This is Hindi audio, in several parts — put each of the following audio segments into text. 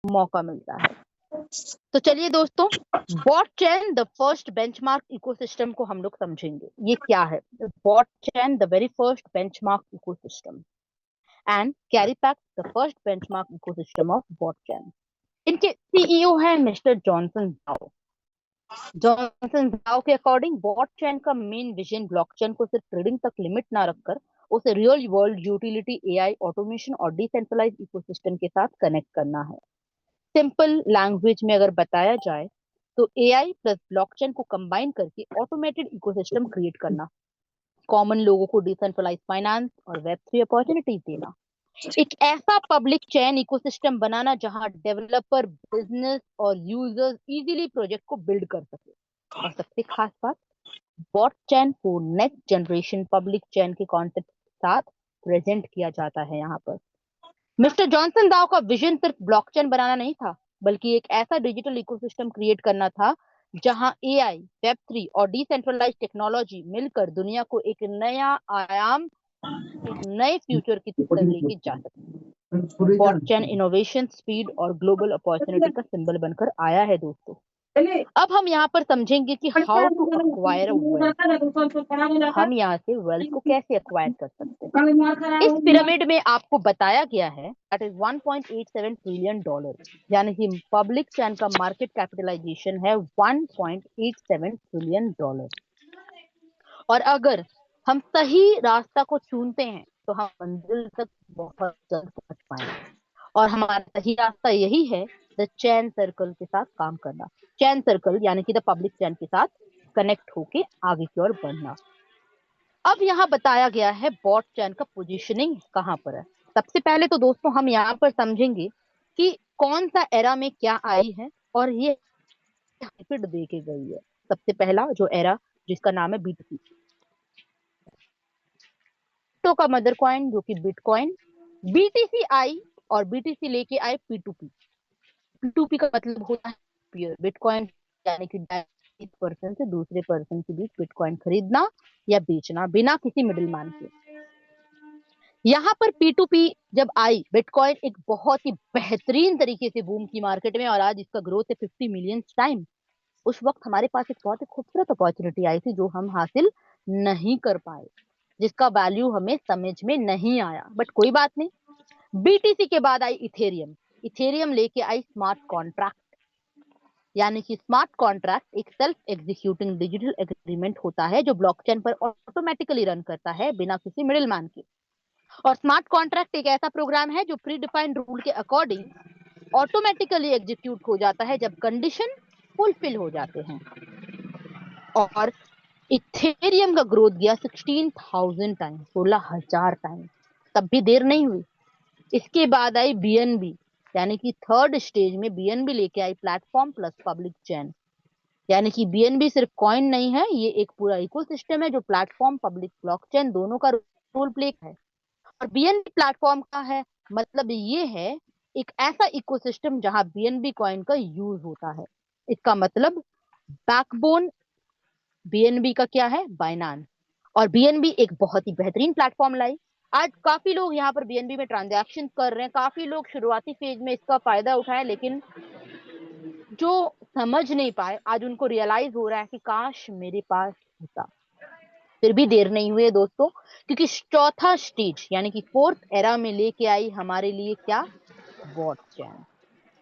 मौका मिलता है। तो चलिए दोस्तों, bot chain the first benchmark ecosystem को हम लोग समझेंगे। ये क्या है? Bot chain the very first benchmark ecosystem and carry pack the first benchmark ecosystem of bot chain. इनके सीईओ है मिस्टर जॉनसन जाओ। जॉनसन जाओ के अकॉर्डिंग बॉट चैन का मेन विजन ब्लॉकचेन को सिर्फ ट्रेडिंग तक लिमिट ना रखकर उसे real world utility, AI, automation और डिसेंट्रलाइज इकोसिस्टम के साथ कनेक्ट करना है। सिंपल लैंग्वेज में अगर बताया जाए तो एआई प्लस ब्लॉकचेन को कंबाइन करके ऑटोमेटेड इकोसिस्टम क्रिएट करना, कॉमन लोगों को डिसेंट्रलाइज फाइनेंस और वेब 3 अपॉर्चुनिटीज देना, एक ऐसा पब्लिक चेन इकोसिस्टम बनाना जहां डेवलपर, बिजनेस और यूजर्स इजीली प्रोजेक्ट को बिल्ड कर सके। और सबसे खास बात, बॉट चेन को नेक्स्ट जनरेशन पब्लिक चेन के कॉन्सेप्ट के साथ प्रेजेंट किया जाता है। यहाँ पर मिस्टर जॉनसन दाओ का विजन सिर्फ ब्लॉकचेन बनाना नहीं था, बल्कि एक ऐसा डिजिटल इकोसिस्टम क्रिएट करना था जहां एआई, वेब 3 और डिसेंट्रलाइज टेक्नोलॉजी मिलकर दुनिया को एक नया आयाम, एक नए फ्यूचर की तरफ लेके जा सके। बॉटचेन इनोवेशन, स्पीड और ग्लोबल अपॉर्चुनिटी का सिंबल बनकर आया है दोस्तों। अब हम यहाँ पर समझेंगे कि हाउ टू अक्वायर वेल्थ, हम यहाँ से वेल्थ को कैसे अक्वायर कर सकते हैं। इस पिरामिड में आपको बताया गया है दैट इज $1.87 ट्रिलियन, यानी कि पब्लिक चैन का मार्केट कैपिटलाइजेशन है $1.87 ट्रिलियन। और अगर हम सही रास्ता को चुनते हैं तो हम मंजिल तक बहुत जल्द पहुंच पाएंगे। और हमारा सही रास्ता यही है, द चैन सर्कल के साथ काम करना। चैन सर्कल यानी कि द पब्लिक चैन के साथ कनेक्ट होके आगे की ओर बढ़ना। अब यहाँ बताया गया है बॉट चैन का पोजीशनिंग कहाँ पर है। सबसे पहले तो दोस्तों हम यहाँ पर समझेंगे कि कौन सा एरा में क्या आई है और ये हाइपिड दे के गई है। सबसे पहला जो एरा जिसका नाम है बीटीसी, तो का मदर कॉइन जो कि बिटकॉइन। बीटीसी आई और बीटीसी लेके आए पी2पी। पी2पी का मतलब होता है पीयर बिटकॉइन, यानी कि एक पर्सन से दूसरे पर्सन के बीच बिटकॉइन खरीदना या बेचना बिना किसी मिडिलमैन के। यहाँ पर पी2पी जब आई, बिटकॉइन एक बहुत ही बेहतरीन तरीके से बूम की मार्केट में और आज इसका ग्रोथ है 50 मिलियन टाइम। उस वक्त हमारे पास एक बहुत ही खूबसूरत अपॉर्चुनिटी आई थी जो हम हासिल नहीं कर पाए, जिसका वैल्यू हमें समझ में नहीं आया, बट कोई बात नहीं। बीटीसी के बाद आई इथेरियम। इथेरियम लेके आई स्मार्ट कॉन्ट्रैक्ट, यानी कि स्मार्ट कॉन्ट्रैक्ट एक सेल्फ एग्जीक्यूटिंग डिजिटल एग्रीमेंट होता है जो ब्लॉकचेन पर ऑटोमेटिकली रन करता है बिना किसी मिडिलमैन के। और स्मार्ट कॉन्ट्रैक्ट एक ऐसा प्रोग्राम है जो प्री डिफाइंड रूल के अकॉर्डिंग ऑटोमेटिकली एग्जीक्यूट हो जाता है जब कंडीशन फुलफिल हो जाते हैं। और इथेरियम का ग्रोथ गया 16,000 टाइम, 16,000 टाइम, तब भी देर नहीं हुई। इसके बाद आई बीएनबी, यानी कि थर्ड स्टेज में बीएनबी लेके आई प्लेटफॉर्म प्लस पब्लिक चैन। यानी कि बीएनबी सिर्फ कॉइन नहीं है, ये एक पूरा इकोसिस्टम है जो प्लेटफॉर्म, पब्लिक, ब्लॉकचेन दोनों का रोल प्ले है। और बीएनबी प्लेटफॉर्म का है मतलब ये है एक ऐसा इकोसिस्टम जहां बीएनबी कॉइन का यूज होता है। इसका मतलब बैकबोन बीएनबी का क्या है? बाइनांस। और बीएनबी एक बहुत ही बेहतरीन प्लेटफॉर्म लाई। आज काफी लोग यहाँ पर बीएनबी में ट्रांजैक्शन कर रहे हैं, काफी लोग शुरुआती फेज में इसका फायदा उठाए, लेकिन जो समझ नहीं पाए आज उनको रियलाइज हो रहा है कि काश मेरे पास होता। फिर भी देर नहीं हुई है दोस्तों, क्योंकि चौथा स्टेज यानी कि फोर्थ एरा में लेके आई हमारे लिए क्या? बॉट चैन।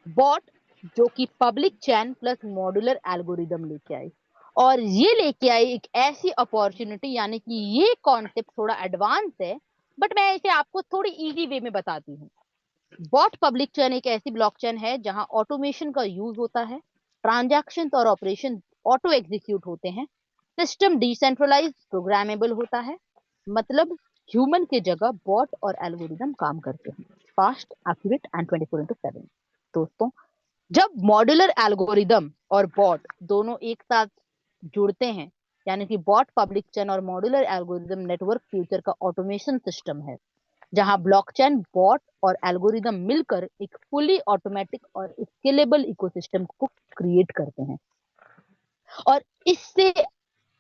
बॉट जो कि पब्लिक चैन प्लस मॉड्यूलर एल्गोरिदम लेके आई। और ये लेके आई एक ऐसी अपॉर्चुनिटी, यानी कि ये कॉन्सेप्ट थोड़ा एडवांस है, बट मैं इसे आपको थोड़ी इजी वे में बताती हूँ। बॉट पब्लिक चैन एक ऐसी ब्लॉकचेन है जहां ऑटोमेशन का यूज होता है, ट्रांजैक्शंस और ऑपरेशन ऑटो एग्जीक्यूट होते हैं, सिस्टम डिसेंट्रलाइज प्रोग्रामेबल होता है, मतलब ह्यूमन के जगह बॉट और एल्गोरिदम काम करते हैं, फास्ट, एक्यूरेट एंड 24/7। दोस्तों, जब मॉड्यूलर एल्गोरिदम और बॉट दोनों एक साथ जुड़ते हैं, यानी कि बॉट पब्लिक चेन और मॉड्यूलर एल्गोरिदम नेटवर्क फ्यूचर का ऑटोमेशन सिस्टम है जहां ब्लॉकचेन, बॉट और एल्गोरिदम मिलकर एक फुली ऑटोमेटिक और स्केलेबल इकोसिस्टम को क्रिएट करते हैं। और इससे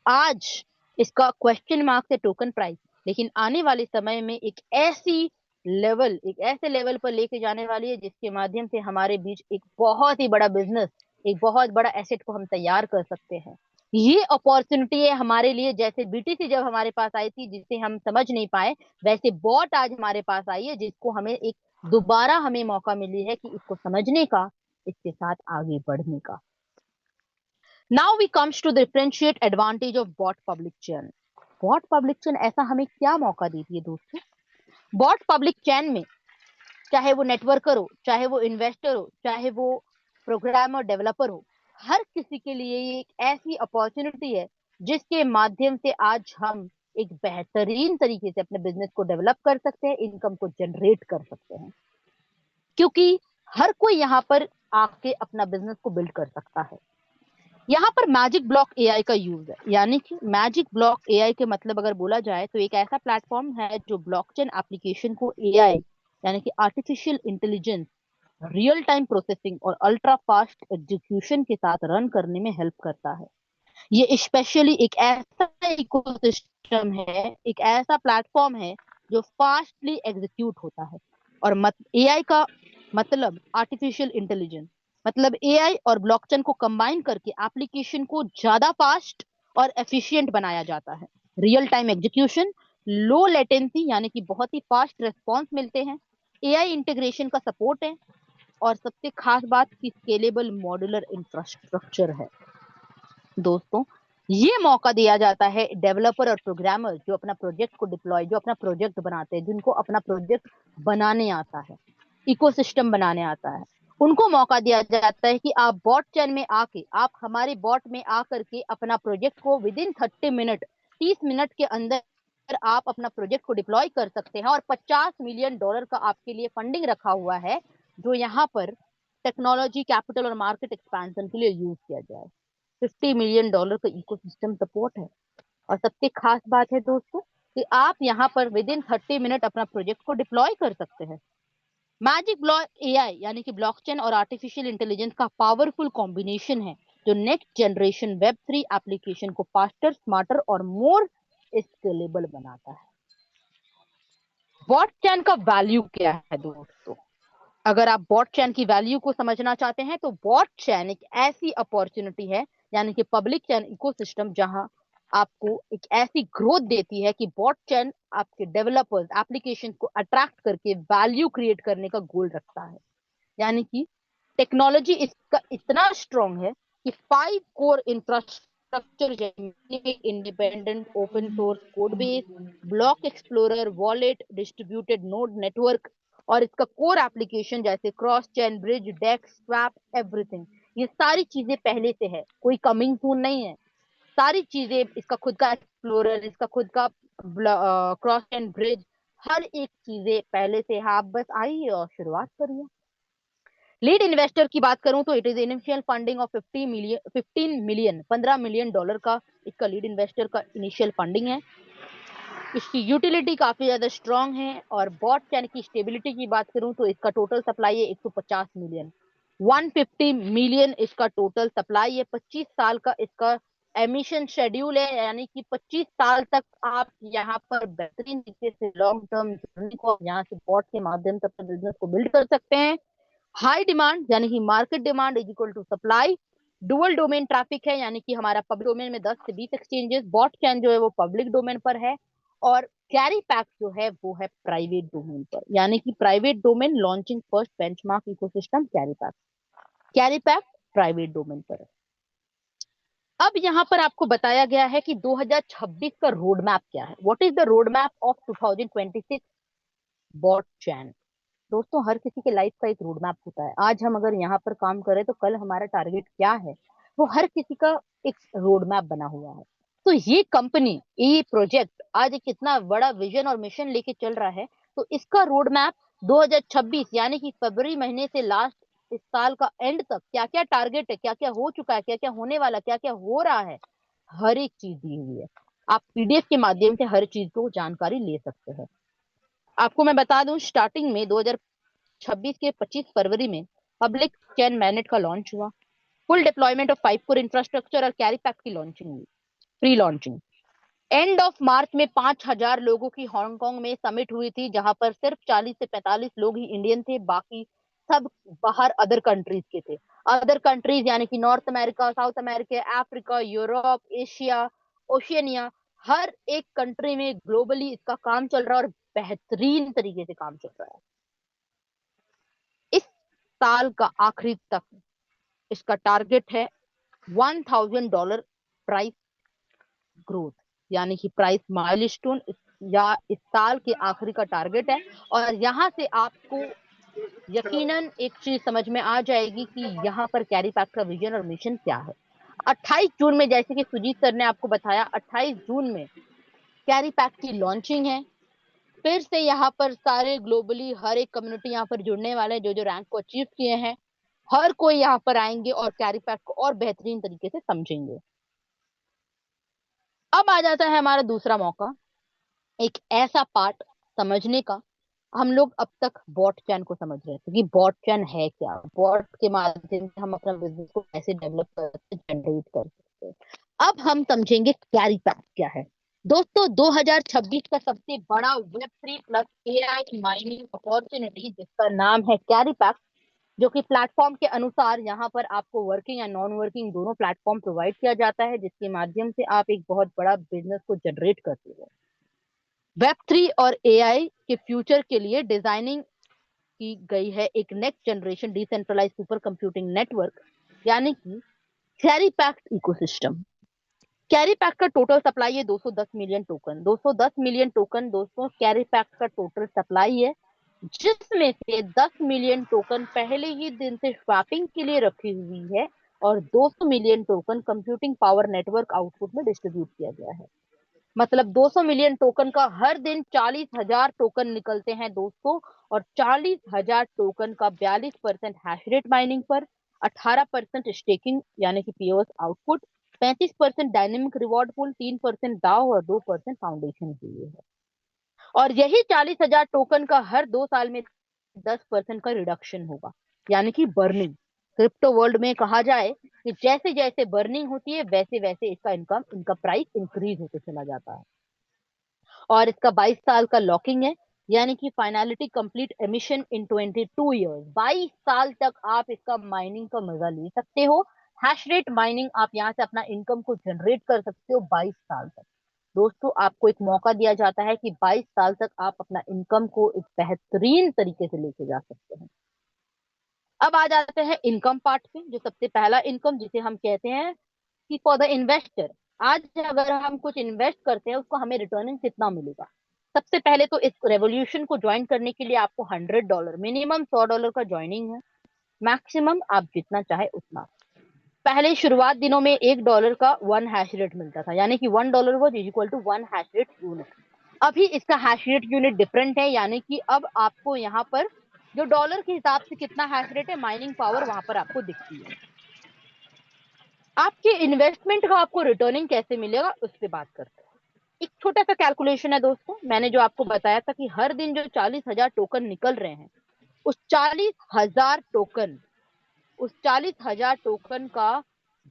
आज इसका क्वेश्चन मार्क है टोकन प्राइस, लेकिन आने वाले समय में एक ऐसी लेवल, एक ऐसे लेवल पर लेके जाने वाली है जिसके माध्यम से हमारे बीच एक बहुत ही बड़ा बिजनेस, एक बहुत बड़ा एसेट को हम तैयार कर सकते हैं। ये अपॉर्चुनिटी है हमारे लिए। जैसे बीटीसी जब हमारे पास आई थी जिसे हम समझ नहीं पाए, वैसे बॉट आज हमारे पास आई है जिसको हमें एक दोबारा हमें मौका मिली है कि इसको समझने का, इसके साथ आगे बढ़ने का। Now we comes to differentiate advantage of bot public chain. Bot public chain ऐसा हमें क्या मौका देती है दोस्तों? बॉट पब्लिक चैन में चाहे वो नेटवर्कर हो, चाहे वो इन्वेस्टर हो, चाहे वो प्रोग्रामर डेवलपर हो, हर किसी के लिए ये एक ऐसी अपॉर्चुनिटी है जिसके माध्यम से आज हम एक बेहतरीन तरीके से अपने बिजनेस को डेवलप कर सकते हैं, इनकम को जनरेट कर सकते हैं। क्योंकि हर कोई यहाँ पर आके अपना बिजनेस को बिल्ड कर सकता है। यहाँ पर मैजिक ब्लॉक एआई का यूज है, यानी कि मैजिक ब्लॉक एआई के मतलब अगर बोला जाए तो एक ऐसा प्लेटफॉर्म है जो ब्लॉकचेन एप्लीकेशन को एआई यानी कि artificial intelligence, real time processing और अल्ट्रा फास्ट एग्जीक्यूशन के साथ रन करने में हेल्प करता है। ये स्पेशली एक ऐसा इकोसिस्टम है, एक ऐसा प्लेटफॉर्म है जो फास्टली एग्जीक्यूट होता है। और एआई का मतलब आर्टिफिशियल इंटेलिजेंस, मतलब एआई और ब्लॉकचेन को कंबाइन करके एप्लीकेशन को ज्यादा फास्ट और एफिशिएंट बनाया जाता है। Real time execution, low latency यानी कि बहुत ही फास्ट रेस्पॉन्स मिलते हैं, एआई इंटीग्रेशन का सपोर्ट है, और सबसे खास बात की स्केलेबल मॉड्यूलर इंफ्रास्ट्रक्चर है। दोस्तों, ये मौका दिया जाता है डेवलपर और प्रोग्रामर जो अपना प्रोजेक्ट को डिप्लॉय, जो अपना प्रोजेक्ट बनाते हैं, जिनको अपना प्रोजेक्ट बनाने आता है, इकोसिस्टम बनाने आता है, उनको मौका दिया जाता है कि आप बॉट चैन में आके, आप हमारे बॉट में आकर के अपना प्रोजेक्ट को विद इन 30 मिनट, 30 मिनट के अंदर आप अपना प्रोजेक्ट को डिप्लॉय कर सकते हैं। और $50 मिलियन का आपके लिए फंडिंग रखा हुआ है जो यहाँ पर टेक्नोलॉजी, कैपिटल और मार्केट एक्सपेंशन के लिए यूज किया जाए। $50 मिलियन का इकोसिस्टम सपोर्ट है। और सबसे खास बात है दोस्तों कि आप यहाँ पर विद इन 30 मिनट अपना प्रोजेक्ट को डिप्लॉय कर सकते हैं। मैजिक ब्लॉक एआई यानी कि ब्लॉकचेन और आर्टिफिशियल इंटेलिजेंस का पावरफुल कॉम्बिनेशन है जो नेक्स्ट जनरेशन वेब 3 एप्लीकेशन को फास्टर, स्मार्टर और मोर स्केलेबल बनाता है। बॉट चैन का वैल्यू क्या है दोस्तों? अगर आप बॉट चैन की वैल्यू को समझना चाहते हैं तो बॉट चैन एक ऐसी अपॉर्चुनिटी है, यानी कि पब्लिक चैन इकोसिस्टम, जहां आपको एक ऐसी ग्रोथ देती है कि बॉट चैन आपके डेवलपर्स, एप्लीकेशन को अट्रैक्ट करके वैल्यू क्रिएट करने का गोल रखता है। यानी कि टेक्नोलॉजी इसका इतना स्ट्रांग है कि 5 कोर इंफ्रास्ट्रक्चर जैसे independent open source code base, block explorer, wallet, distributed node network, और इसका कोर एप्लीकेशन जैसे क्रॉस चैन, ब्रिज, डेक्स, स्वैप, एवरीथिंग, ये सारी चीजें पहले से है, कोई कमिंग सून नहीं है। सारी चीजें, इसका खुद का एक्सप्लोरर, इसका खुद का क्रॉस चैन, ब्रिज, हर एक चीजें पहले से है। आप बस आइए और शुरुआत करिए। लीड इन्वेस्टर की बात करूं तो it is initial funding of 15 million, $15 million का इसका लीड इन्वेस्टर का इनिशियल फंडिंग है। इसकी यूटिलिटी काफी ज्यादा स्ट्रांग है। और बॉट चैन की स्टेबिलिटी की बात करूं तो इसका टोटल सप्लाई है 150 मिलियन, 150 मिलियन इसका टोटल सप्लाई है। 25 साल का इसका एमिशन शेड्यूल है, यानी कि 25 साल तक आप यहाँ पर बेहतरीन तरीके से लॉन्ग टर्म जर्नी को यहाँ से बॉट के माध्यम से अपने बिजनेस को बिल्ड कर सकते हैं। हाई डिमांड यानी कि market demand is equal to supply. Dual domain traffic है, यानी कि हमारा पब्लिक डोमेन में 10 से 20 एक्सचेंजेस, बॉट चैन जो है वो पब्लिक डोमेन पर है। और कैरी पैक जो है वो है प्राइवेट डोमेन पर, यानी कि private domain launching first benchmark ecosystem carry pack, carry pack private domain पर है। अब यहाँ पर आपको बताया गया है कि 2026 का रोड मैप क्या है। What is the road map of 2026 bot chain? दोस्तों, हर किसी के लाइफ का एक रोड मैप होता है। आज हम अगर यहाँ पर काम करें तो कल हमारा टारगेट क्या है, वो हर किसी का एक रोड मैप बना हुआ है। तो ये कंपनी, ये प्रोजेक्ट आज एक कितना बड़ा विजन और मिशन लेके चल रहा है। तो इसका रोड मैप 2026 यानी कि फरवरी महीने से लास्ट इस साल का एंड तक क्या क्या टारगेट है, क्या क्या हो चुका है, क्या क्या होने वाला, क्या क्या हो रहा है, हर एक चीज दी हुई है। आप पीडीएफ के माध्यम से हर चीज को जानकारी ले सकते हैं। आपको मैं बता दूं, स्टार्टिंग में 2026 के 25 फरवरी में पब्लिक चैन मैनेट का लॉन्च हुआ। Full deployment of 5 core infrastructure और कैरी पैक की लॉन्चिंग हुई, pre launching. End of March में 5,000 लोगों की हांगकांग में समिट हुई थी, जहां पर सिर्फ 40 से 45 लोग ही इंडियन थे, बाकी सब बाहर अदर कंट्रीज के थे। अदर कंट्रीज यानी कि North America, South America, Africa, Europe, Asia, Oceania, हर एक कंट्री में ग्लोबली इसका काम चल रहा है और बेहतरीन तरीके से काम चल रहा है। इस साल का आखिरी तक इसका टारगेट है $1,000 प्राइस ग्रोथ, यानी कि प्राइस माइलस्टोन या इस साल के आखिरी का टारगेट है। और यहां से आपको यकीनन एक चीज समझ में आ जाएगी कि यहाँ पर कैरी पैक का विजन और मिशन क्या है। 28 जून में, जैसे कि सुजीत सर ने आपको बताया, 28 जून में कैरी पैक की लॉन्चिंग है। फिर से यहाँ पर सारे ग्लोबली हर एक कम्युनिटी यहाँ पर जुड़ने वाले हैं, जो जो रैंक को अचीव किए हैं, हर कोई यहाँ पर आएंगे और कैरी पैक को और बेहतरीन तरीके से समझेंगे। अब आ जाता है हमारा दूसरा मौका, एक ऐसा पार्ट समझने का। हम लोग अब तक बॉट चैन को समझ रहे थे कि बॉट चैन है क्या, बॉट के माध्यम से हम अपना बिजनेस को कैसे डेवलप कर सकते, जनरेट कर सकते हैं। अब हम समझेंगे कैरी पैक क्या है। दोस्तों, 2026 का सबसे बड़ा web 3 plus AI mining opportunity, जिसका नाम है कैरी पैक, जो कि प्लेटफॉर्म के अनुसार यहाँ पर आपको वर्किंग या नॉन वर्किंग दोनों प्लेटफॉर्म प्रोवाइड किया जाता है, जिसके माध्यम से आप एक बहुत बड़ा बिजनेस को जनरेट करते हो। वेब 3 और AI के फ्यूचर के लिए डिजाइनिंग की गई है एक next generation decentralize super computing network, यानी कि carry packed ecosystem. Carry pack का टोटल सप्लाई है 210 मिलियन टोकन। 210 मिलियन टोकन दोस्तों कैरी पैक का टोटल सप्लाई है, जिसमें से 10 मिलियन टोकन पहले ही दिन से स्वैपिंग के लिए रखी हुई है और 200 million token computing power network output में डिस्ट्रीब्यूट किया गया है। मतलब 200 मिलियन टोकन का हर दिन 40,000 टोकन निकलते हैं दोस्तों, और 40,000 टोकन का 42% हैश रेट माइनिंग पर, 18% स्टेकिंग यानी कि POS output, 35% dynamic reward pool, 3% दाव और 2% फाउंडेशन के लिए है। और यही 40,000 टोकन का हर 2 साल में 10% का रिडक्शन होगा, यानी कि बर्निंग। क्रिप्टो वर्ल्ड में कहा जाए कि जैसे जैसे बर्निंग होती है, वैसे वैसे इनका प्राइस इंक्रीज होते चला जाता है। और इसका 22 साल का लॉकिंग है, यानी कि फाइनलिटी कंप्लीट एमिशन इन 22 ईयर्स। 22 साल तक आप इसका माइनिंग का मजा ले सकते हो। हैश रेट माइनिंग, आप यहाँ से अपना इनकम को जनरेट कर सकते हो 22 साल तक। दोस्तों, आपको एक मौका दिया जाता है कि 22 साल तक आप अपना इनकम को एक बेहतरीन तरीके से लेके जा सकते हैं। अब आ जाते हैं इनकम पार्ट पे, जो सबसे पहला इनकम जिसे हम कहते हैं कि फॉर द इन्वेस्टर। आज अगर हम कुछ इन्वेस्ट करते हैं, उसको हमें रिटर्निंग कितना मिलेगा। सबसे पहले तो इस रेवोल्यूशन को ज्वाइन करने के लिए आपको $100, मिनिमम $100 का ज्वाइनिंग है, मैक्सिमम आप जितना चाहे उतना। पहले शुरुआत दिनों में $1 का 1 हैश रेट मिलता था, यानी कि $1 was equal to 1 hash rate unit. अभी इसका हैश रेट यूनिट डिफरेंट है, यानी कि अब आपको यहाँ पर जो डॉलर के हिसाब से कितना हैश रेट है, माइनिंग पावर वहां पर आपको दिखती है। आपके इन्वेस्टमेंट का आपको रिटर्निंग कैसे मिलेगा, उस पर बात करते हैं। एक छोटा सा कैलकुलेशन है दोस्तों, मैंने जो आपको बताया था कि हर दिन जो 40,000 टोकन निकल रहे हैं, उस 40,000 टोकन उस 40,000 टोकन का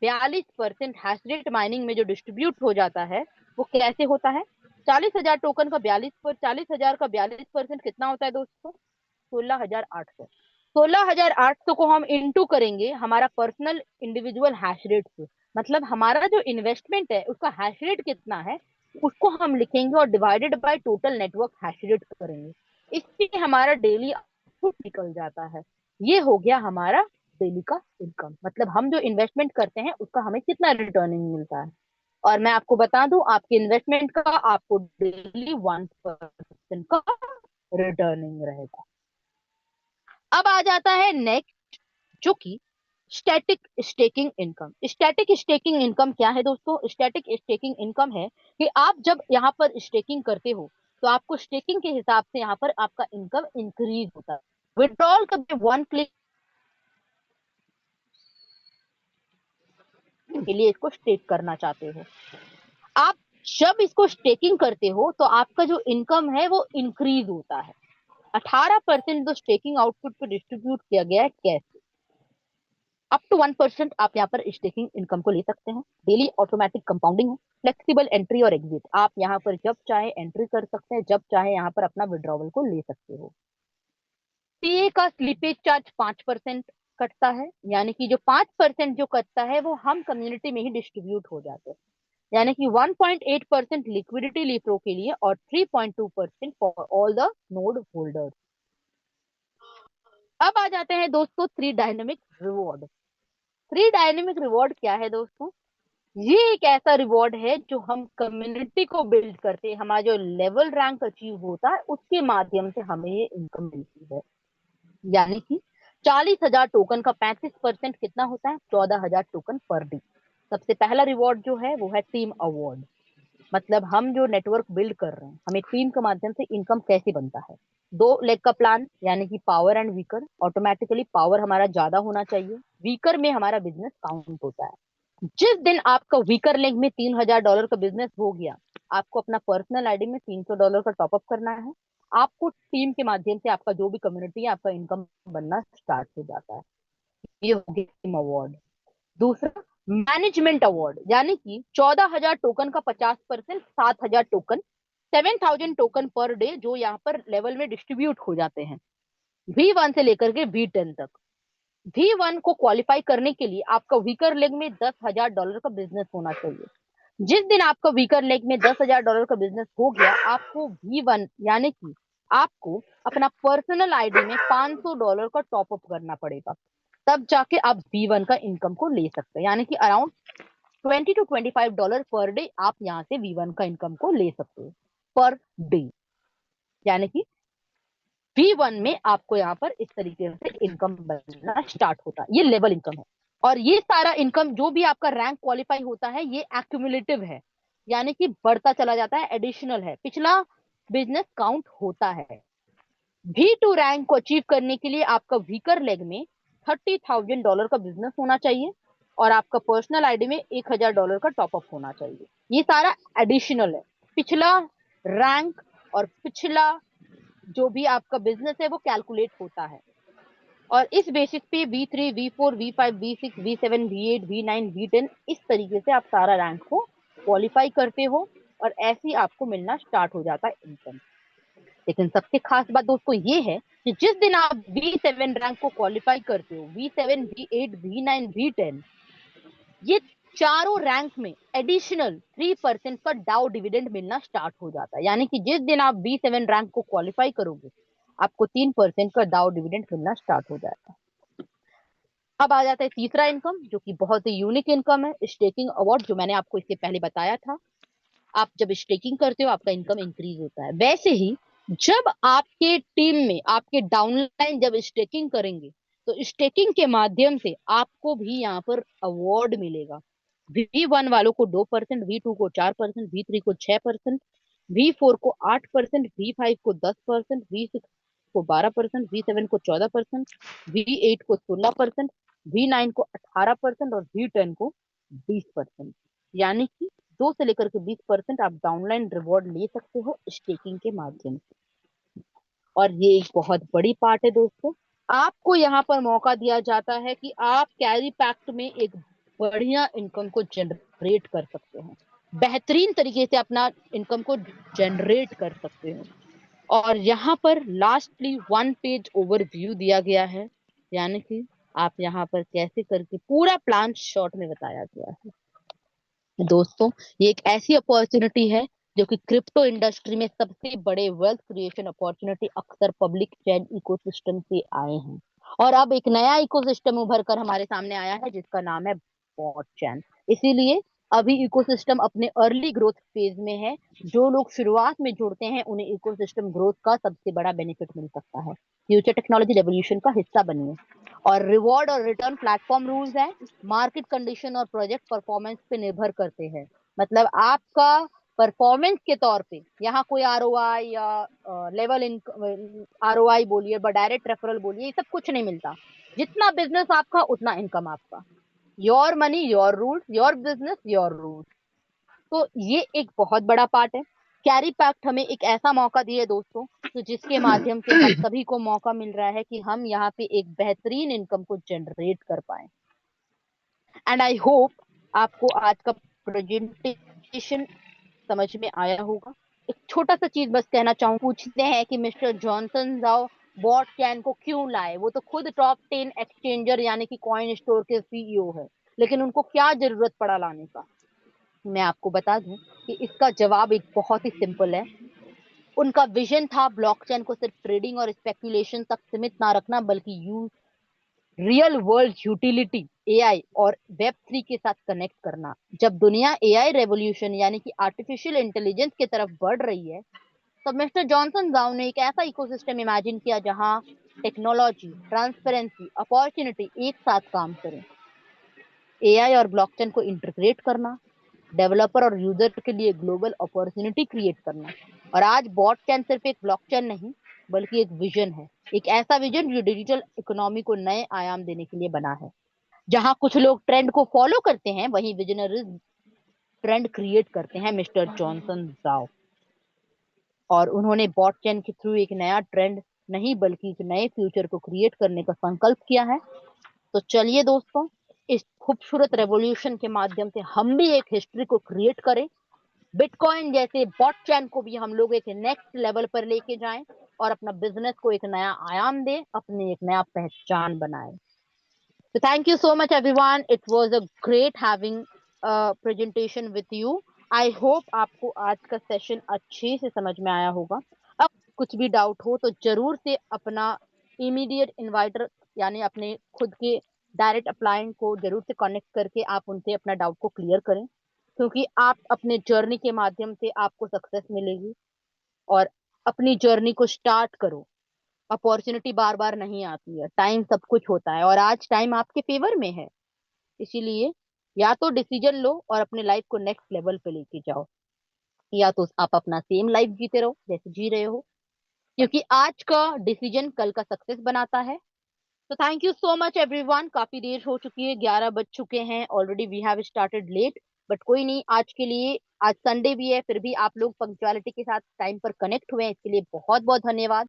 42% हैशरेट माइनिंग में जो डिस्ट्रीब्यूट हो जाता है, वो कैसे होता है। 40,000 टोकन का 40,000 का 42% कितना होता है दोस्तों, 16,800। 16,800 को हम इंटू करेंगे हमारा पर्सनल इंडिविजुअल हैश रेट से, मतलब हमारा जो इन्वेस्टमेंट है उसका हैश रेट कितना है, उसको हम लिखेंगे और divided by total network hash rate करेंगे। इससे हमारा डेली आउटपुट निकल जाता है। ये हो गया हमारा डेली का इनकम, मतलब हम जो इन्वेस्टमेंट करते हैं उसका हमें कितना रिटर्निंग मिलता है। और मैं आपको बता दूं, आपके इन्वेस्टमेंट का आपको डेली 1% का रिटर्निंग रहेगा। अब आ जाता है नेक्स्ट, जो कि static staking income. Static staking income क्या है दोस्तों, स्टैटिक स्टेकिंग इनकम है कि आप जब यहाँ पर स्टेकिंग करते हो, तो आपको स्टेकिंग के हिसाब से यहाँ पर आपका इनकम इंक्रीज होता है। विड्रॉल का 1 क्लिक के लिए इसको स्टेक करना चाहते हो, आप जब इसको स्टेकिंग करते हो तो आपका जो इनकम है वो इंक्रीज होता है। 18% जो स्टेकिंग आउटपुट पे डिस्ट्रीब्यूट किया गया है कैसे, अप टू 1% आप यहाँ पर स्टेकिंग इनकम को ले सकते हैं। डेली ऑटोमेटिक कंपाउंडिंग है, फ्लेक्सिबल एंट्री और एग्जिट, आप यहाँ पर जब चाहे एंट्री कर सकते हैं, जब चाहे यहाँ पर अपना विड्रॉवल को ले सकते हो। सीए का स्लीपेज चार्ज 5% कटता है, यानी कि जो 5% जो कटता है वो हम कम्युनिटी में ही डिस्ट्रीब्यूट हो जाते हैं, यानी कि 1.8% लिक्विडिटी लिफ्रो के लिए और 3.2% for all the node holders. अब आ जाते हैं दोस्तों three dynamic reward. Three dynamic reward क्या है दोस्तों? ये एक ऐसा रिवॉर्ड है जो हम कम्युनिटी को बिल्ड करते हैं, हमारा जो लेवल रैंक अचीव होता है उसके माध्यम से हमें ये इनकम मिलती है। यानी कि 40,000 टोकन का 35% कितना होता है? 14,000 टोकन पर डे। सबसे पहला रिवॉर्ड जो है वो है टीम अवार्ड, मतलब हम जो नेटवर्क बिल्ड कर रहे हैं, हमें टीम के माध्यम से इनकम कैसे बनता है। 2 लेग का प्लान, यानी कि power and weaker, automatically power हमारा ज्यादा होना चाहिए, वीकर में हमारा बिजनेस काउंट होता है। जिस दिन आपका वीकर लेग में $3,000 का बिजनेस हो गया, आपको अपना पर्सनल आईडी में $300 का टॉपअप करना है। आपको टीम के माध्यम से आपका जो भी कम्युनिटी है, आपका इनकम बनना स्टार्ट हो जाता है। ये हो गया टीम अवार्ड। दूसरा मैनेजमेंट अवार्ड, यानी कि 14,000 टोकन का 50%, 7,000 टोकन, 7,000 टोकन पर डे जो यहाँ पर लेवल में डिस्ट्रीब्यूट हो जाते हैं, V1 से लेकर के V10 तक। V1 को क्वालिफाई करने के लिए आपका वीकर लेग में $10,000 का बिजनेस होना चाहिए। जिस दिन आपका वीकर लेग में $10,000 का बिजनेस हो गया, आपको V1 यानी कि आपको अपना पर्सनल आईडी में $500 का टॉपअप करना पड़ेगा, तब जाके आप V1 का इनकम को ले सकते हैं। यानी कि अराउंड $20 to $25 पर डे आप यहाँ से V1 का इनकम को ले सकते हो पर डे। यानी कि V1 में आपको यहाँ पर इस तरीके से इनकम बनना स्टार्ट होता है। ये लेवल इनकम है। और ये सारा इनकम जो भी आपका रैंक क्वालिफाई होता है, ये एक्यूमुलेटिव है, यानी कि बढ़ता चला जाता है, एडिशनल है, पिछला बिजनेस काउंट होता है। V2 रैंक को अचीव करने के लिए आपका वीकर लेग में $30,000 का बिजनेस होना चाहिए और आपका पर्सनल आईडी में $1,000 का टॉपअप होना चाहिए। ये सारा एडिशनल है, पिछला रैंक और पिछला जो भी आपका बिजनेस है वो कैलकुलेट होता है। और इस बेसिस पे V3, V4, V5, V6, V7, V8, V9, V10 इस तरीके से आप सारा रैंक को क्वालिफाई करते हो और ऐसे ही आपको मिलना स्टार्ट हो जाता है इनकम। लेकिन सबसे खास बात दोस्तों ये है कि जिस दिन आप V7 रैंक को क्वालिफाई करते हो, V7, V8, V9, V10, ये चारों रैंक में एडिशनल 3% का डाउ डिविडेंड मिलना स्टार्ट हो जाता है। यानी कि जिस दिन आप V7 रैंक को क्वालिफाई करोगे, आपको 3% का डाउ डिविडेंड मिलना स्टार्ट हो जाएगा। अब आ जाता है तीसरा इनकम, जो कि बहुत ही यूनिक इनकम है, स्टेकिंग अवार्ड, जो मैंने आपको इससे पहले बताया था। आप जब स्टेकिंग करते हो आपका इनकम इंक्रीज होता है। वैसे ही जब आपके टीम में आपके डाउनलाइन जब स्टेकिंग करेंगे, तो स्टेकिंग के माध्यम से आपको भी यहाँ पर अवार्ड मिलेगा। V1 वालों को 2%, V2 को 4%, V3 को 6%, V4 को 8%, V5 को 10%, V6 को 12%, V7 को 14%, V8 को 16%, V9 को 18% और V10 को 20%। यानी कि 2 से लेकर के 20% आप डाउनलाइन रिवॉर्ड ले सकते हो स्टेकिंग के माध्यम से। और ये एक बहुत बड़ी पार्ट है दोस्तों, आपको यहाँ पर मौका दिया जाता है कि आप कैरी पैक्ट में एक बढ़िया इनकम को जनरेट कर सकते हैं, बेहतरीन तरीके से अपना इनकम को जनरेट कर सकते हो। और यहाँ पर लास्टली 1 पेज ओवरव्यू दिया गया है, यानी कि आप यहाँ पर कैसे करके पूरा प्लान शॉर्ट में बताया गया है। दोस्तों ये एक ऐसी अपॉर्चुनिटी है जो कि क्रिप्टो इंडस्ट्री में सबसे बड़े वेल्थ क्रिएशन अपॉर्चुनिटी अक्सर पब्लिक चैन इकोसिस्टम से आए हैं, और अब एक नया इकोसिस्टम उभर कर हमारे सामने आया है जिसका नाम है बॉट चैन। इसीलिए अभी इकोसिस्टम अपने अर्ली ग्रोथ फेज में है। जो लोग शुरुआत में जुड़ते हैं उन्हें इकोसिस्टम ग्रोथ का सबसे बड़ा बेनिफिट मिल सकता है। फ्यूचर टेक्नोलॉजी रेवोल्यूशन का हिस्सा बनिए। और रिवॉर्ड और रिटर्न प्लेटफॉर्म रूल्स है, मार्केट कंडीशन और प्रोजेक्ट परफॉर्मेंस पे निर्भर करते हैं। मतलब आपका परफॉर्मेंस के तौर पे यहाँ कोई ROI या लेवल इन ROI बोलिए, डायरेक्ट रेफरल बोलिए, ये सब कुछ नहीं मिलता। जितना बिजनेस आपका उतना इनकम आपका। Your money your rules, your business your rules. तो ये एक बहुत बड़ा पार्ट है। कैरी पैक्ट हमें एक ऐसा मौका दिए दोस्तों, तो जिसके माध्यम से हम सभी को मौका मिल रहा है कि हम यहाँ पे एक बेहतरीन इनकम को जनरेट कर पाए। एंड आई होप आपको आज का प्रेजेंटेशन समझ में आया होगा। एक छोटा सा चीज बस कहना चाहूँ, पूछते हैं कि मिस्टर जॉनसन जाओ बॉट चैन को क्यों लाए? वो तो खुद टॉप 10 एक्सचेंजर यानी कि कॉइन स्टोर के सीईओ है, लेकिन उनको क्या जरूरत पड़ा लाने का? मैं आपको बता दूं कि इसका जवाब एक बहुत ही सिंपल है। उनका विजन था ब्लॉकचेन को सिर्फ ट्रेडिंग और स्पेकुलेशन तक सीमित ना रखना, बल्कि use real world utility AI और वेब 3 के साथ कनेक्ट करना। जब दुनिया एआई रेवोल्यूशन यानी कि आर्टिफिशियल इंटेलिजेंस की तरफ बढ़ रही है, तो मिस्टर जॉनसन गांव ने एक ऐसा इकोसिस्टम इमेजिन किया जहां टेक्नोलॉजी, ट्रांसपेरेंसी, अपॉर्चुनिटी एक साथ काम करें। एआई और ब्लॉकचेन को इंटीग्रेट करना, डेवलपर और यूजर के लिए ग्लोबल अपॉर्चुनिटी क्रिएट करना। और आज बॉटचेन सिर्फ एक ब्लॉकचेन नहीं, बल्कि एक विजन है। एक ऐसा विजन जो डिजिटल इकोनॉमी को नए आयाम देने के लिए बना है। जहां कुछ लोग ट्रेंड को फॉलो करते हैं, वहीं विजनरीज ट्रेंड क्रिएट करते हैं, मिस्टर जॉनसन जाओ। और उन्होंने बॉटचेन के थ्रू एक नया ट्रेंड नहीं, बल्कि एक नए फ्यूचर को क्रिएट करने का संकल्प किया है। तो चलिए दोस्तों, इस खूबसूरत रेवोल्यूशन के माध्यम से हम भी एक हिस्ट्री को क्रिएट करें। बिटकॉइन जैसे बॉटचेन को भी हम लोग एक नेक्स्ट लेवल पर लेके जाएं और अपना बिजनेस को एक नया आयाम दें, अपनी एक नया पहचान बनाएं। तो thank you so much everyone, it was a great having presentation with you. I hope आपको आज का सेशन अच्छे से समझ में आया होगा। अब कुछ भी डाउट हो तो जरूर से अपना इमीडिएट इन्वाइटर यानी अपने खुद के डायरेक्ट अप्लायंट को जरूर से कनेक्ट करके आप उनसे अपना डाउट को क्लियर करें, क्योंकि आप अपने जर्नी के माध्यम से आपको सक्सेस मिलेगी। और अपनी जर्नी को स्टार्ट करो। अपॉर्चुनिटी बार बार नहीं आती है, टाइम सब कुछ होता है, और आज टाइम आपके फेवर में है। इसीलिए या तो डिसीजन लो और अपने लाइफ को नेक्स्ट लेवल पे लेके जाओ, या तो आप अपना सेम लाइफ जीते रहो जैसे जी रहे हो, क्योंकि आज का डिसीजन कल का सक्सेस बनाता है। तो thank you so much everyone. काफी देर हो चुकी है, 11 बज चुके हैं already, we have started late, but कोई नहीं। आज के लिए, आज संडे भी है, फिर भी आप लोग पंक्चुअलिटी के साथ टाइम पर कनेक्ट हुए हैं, इसके लिए बहुत बहुत धन्यवाद।